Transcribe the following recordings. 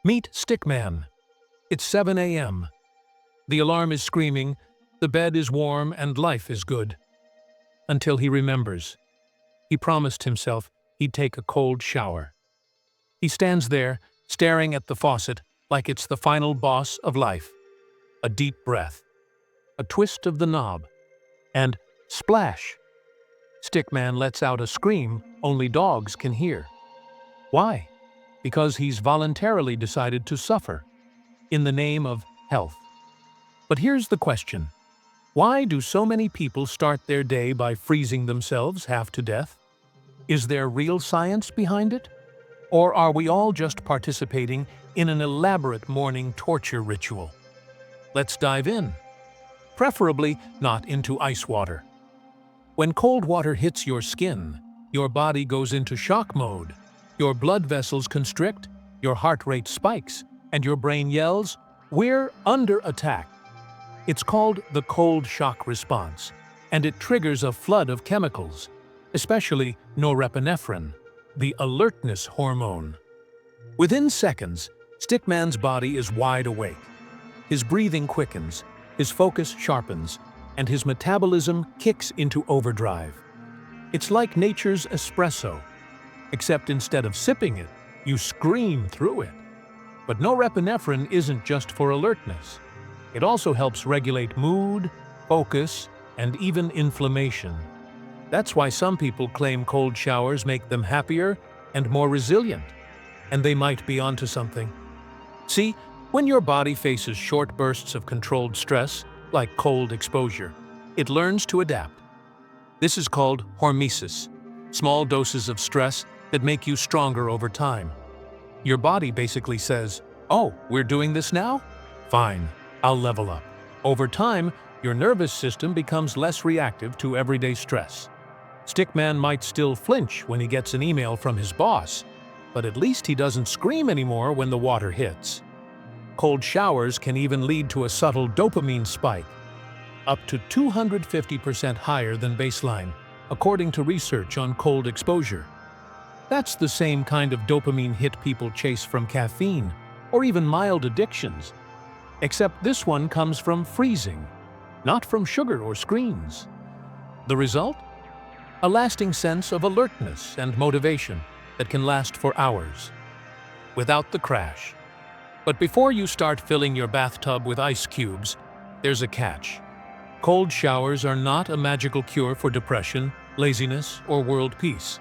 Meet Stickman. It's 7 a.m. The alarm is screaming, the bed is warm, and life is good. Until he remembers. He promised himself he'd take a cold shower. He stands there, staring at the faucet like it's the final boss of life. A deep breath, a twist of the knob, and splash! Stickman lets out a scream only dogs can hear. Why? Because he's voluntarily decided to suffer, in the name of health. But here's the question. Why do so many people start their day by freezing themselves half to death? Is there real science behind it? Or are we all just participating in an elaborate morning torture ritual? Let's dive in. Preferably not into ice water. When cold water hits your skin, your body goes into shock mode. Your blood vessels constrict, your heart rate spikes, and your brain yells, "We're under attack." It's called the cold shock response, and it triggers a flood of chemicals, especially norepinephrine, the alertness hormone. Within seconds, Stickman's body is wide awake. His breathing quickens, his focus sharpens, and his metabolism kicks into overdrive. It's like nature's espresso, except instead of sipping it, you scream through it. But norepinephrine isn't just for alertness. It also helps regulate mood, focus, and even inflammation. That's why some people claim cold showers make them happier and more resilient. And they might be onto something. See, when your body faces short bursts of controlled stress, like cold exposure, it learns to adapt. This is called hormesis, small doses of stress that make you stronger over time. Your body basically says, "Oh, we're doing this now? Fine, I'll level up." Over time, your nervous system becomes less reactive to everyday stress. Stickman might still flinch when he gets an email from his boss, but at least he doesn't scream anymore when the water hits. Cold showers can even lead to a subtle dopamine spike, up to 250% higher than baseline, according to research on cold exposure. That's the same kind of dopamine hit people chase from caffeine, or even mild addictions. Except this one comes from freezing, not from sugar or screens. The result? A lasting sense of alertness and motivation that can last for hours, without the crash. But before you start filling your bathtub with ice cubes, there's a catch. Cold showers are not a magical cure for depression, laziness, or world peace.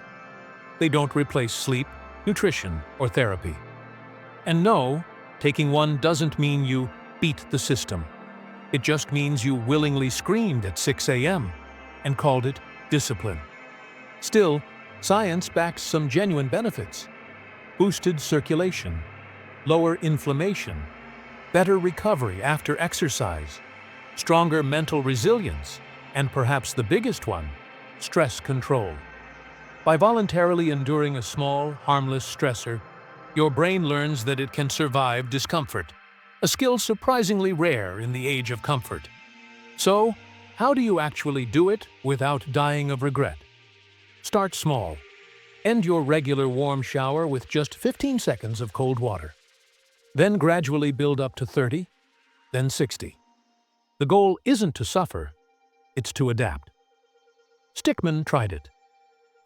They don't replace sleep, nutrition, or therapy. And no, taking one doesn't mean you beat the system. It just means you willingly screamed at 6 a.m. and called it discipline. Still, science backs some genuine benefits. Boosted circulation, lower inflammation, better recovery after exercise, stronger mental resilience, and perhaps the biggest one, stress control. By voluntarily enduring a small, harmless stressor, your brain learns that it can survive discomfort, a skill surprisingly rare in the age of comfort. So, how do you actually do it without dying of regret? Start small. End your regular warm shower with just 15 seconds of cold water. Then gradually build up to 30, then 60. The goal isn't to suffer, it's to adapt. Stickman tried it.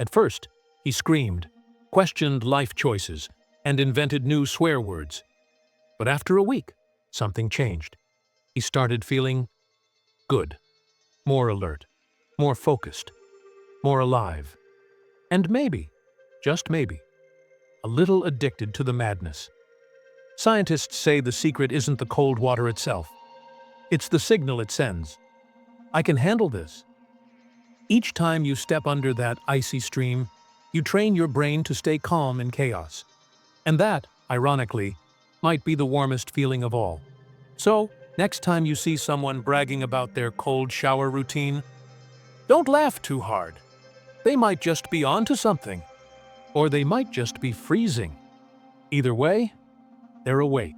At first, he screamed, questioned life choices, and invented new swear words. But after a week, something changed. He started feeling good, more alert, more focused, more alive. And maybe, just maybe, a little addicted to the madness. Scientists say the secret isn't the cold water itself. It's the signal it sends. I can handle this. Each time you step under that icy stream, you train your brain to stay calm in chaos. And that, ironically, might be the warmest feeling of all. So, next time you see someone bragging about their cold shower routine, don't laugh too hard. They might just be onto something. Or they might just be freezing. Either way, they're awake.